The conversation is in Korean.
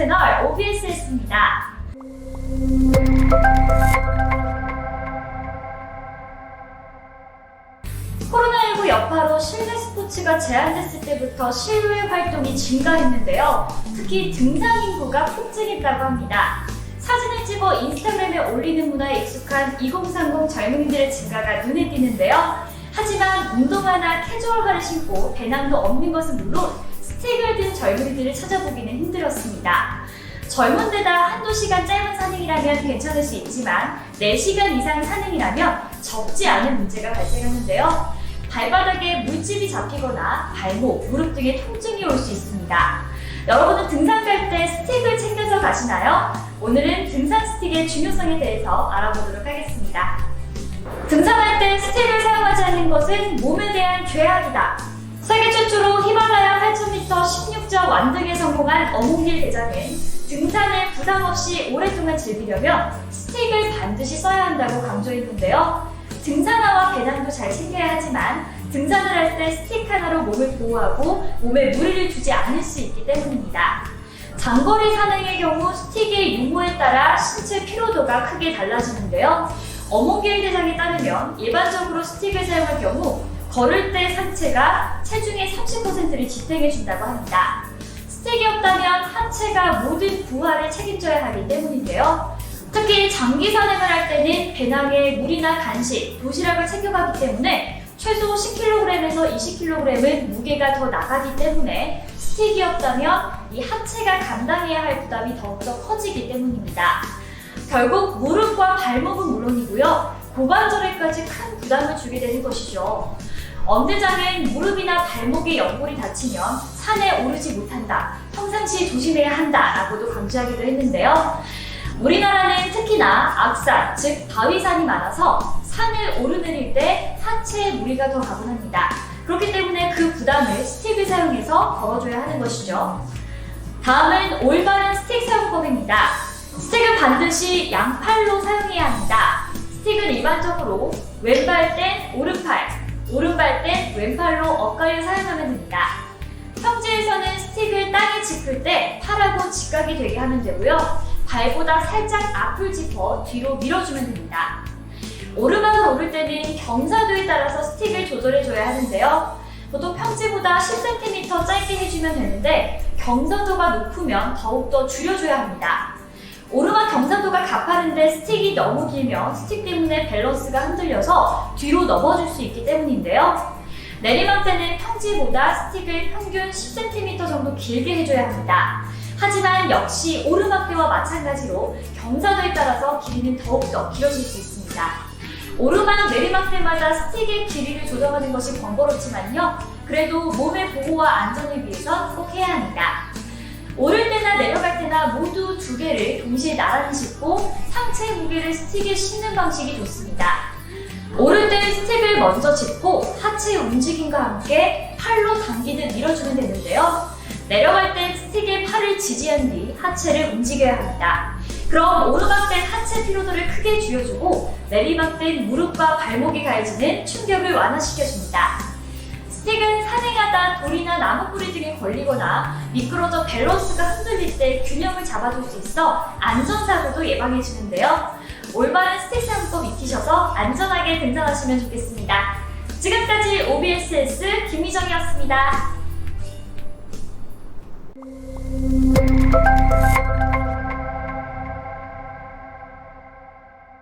채널 OBSS입니다. 코로나19 여파로 실내 스포츠가 제한됐을 때부터 실외 활동이 증가했는데요. 특히 등산 인구가 폭증했다고 합니다. 사진을 찍어 인스타그램에 올리는 문화에 익숙한 2030 젊은이들의 증가가 눈에 띄는데요. 하지만 운동화나 캐주얼화를 신고 배낭도 없는 것은 물론 스틱을 든 젊은이들을 찾아보기는 힘들었습니다. 젊은 데다 한두 시간 짧은 산행이라면 괜찮을 수 있지만 4시간 이상 산행이라면 적지 않은 문제가 발생하는데요. 발바닥에 물집이 잡히거나 발목, 무릎 등의 통증이 올 수 있습니다. 여러분은 등산 갈 때 스틱을 챙겨서 가시나요? 오늘은 등산 스틱의 중요성에 대해서 알아보도록 하겠습니다. 등산할 때 스틱을 사용하지 않는 것은 몸에 대한 죄악이다. 세계 최초로 히말라야 8,000m 16자 완등에 성공한 어몽길 대장은 등산을 부담 없이 오랫동안 즐기려면 스틱을 반드시 써야 한다고 강조했는데요. 등산화와 배낭도 잘 챙겨야 하지만 등산을 할 때 스틱 하나로 몸을 보호하고 몸에 무리를 주지 않을 수 있기 때문입니다. 장거리 산행의 경우 스틱의 유무에 따라 신체 피로도가 크게 달라지는데요. 어몽길 대장에 따르면 일반적으로 스틱을 사용할 경우 걸을 때 상체가 체중의 30%를 지탱해준다고 합니다. 스틱이 없다면 하체가 모든 부하를 책임져야 하기 때문인데요. 특히 장기 산행을 할 때는 배낭에 물이나 간식, 도시락을 챙겨가기 때문에 최소 10kg에서 20kg은 무게가 더 나가기 때문에 스틱이 없다면 이 하체가 감당해야 할 부담이 더욱더 커지기 때문입니다. 결국 무릎과 발목은 물론이고요. 고관절에까지 큰 부담을 주게 되는 것이죠. 엄대장은 무릎이나 발목의 연골이 다치면 산에 오르지 못한다, 평상시 조심해야 한다 라고도 강조하기도 했는데요. 우리나라는 특히나 악산, 즉 바위산이 많아서 산을 오르내릴 때 하체에 무리가 더 가분합니다. 그렇기 때문에 그 부담을 스틱을 사용해서 덜어줘야 하는 것이죠. 다음은 올바른 스틱 사용법입니다. 스틱은 반드시 양팔로 사용해야 합니다. 스틱은 일반적으로 왼발 땐 오른팔, 오른발 땐 왼팔로 엇갈려 사용하면 됩니다. 평지에서는 스틱을 땅에 짚을 때 팔하고 직각이 되게 하면 되고요. 발보다 살짝 앞을 짚어 뒤로 밀어주면 됩니다. 오르막을 오를 때는 경사도에 따라서 스틱을 조절해줘야 하는데요. 보통 평지보다 10cm 짧게 해주면 되는데 경사도가 높으면 더욱더 줄여줘야 합니다. 오르막 경사도가 가파른데 스틱이 너무 길면 스틱 때문에 밸런스가 흔들려서 뒤로 넘어질 수 있기 때문인데요. 내리막 때는 평지보다 스틱을 평균 10cm 정도 길게 해줘야 합니다. 하지만 역시 오르막 때와 마찬가지로 경사도에 따라서 길이는 더욱더 길어질 수 있습니다. 오르막, 내리막 때마다 스틱의 길이를 조정하는 것이 번거롭지만요. 그래도 몸의 보호와 안전을 위해서 꼭 해야 합니다. 오를 때나 내려갈 때나 모두 두 개를 동시에 나란히 짚고 상체 무게를 스틱에 싣는 방식이 좋습니다. 오를 때 스틱을 먼저 짚고 하체 움직임과 함께 팔로 당기듯 밀어주면 되는데요. 내려갈 땐 스틱에 팔을 지지한 뒤 하체를 움직여야 합니다. 그럼 오르막 땐 하체 피로도를 크게 줄여주고 내리막 땐 무릎과 발목에 가해지는 충격을 완화시켜줍니다. 스틱은 산행하다 돌이나 나무뿌리 등에 걸리거나 미끄러져 밸런스가 흔들릴 때 균형을 잡아줄 수 있어 안전사고도 예방해주는데요. 올바른 스틱 사용법 익히셔서 안전하게 등산하시면 좋겠습니다. 지금까지 OBSS 김희정이었습니다.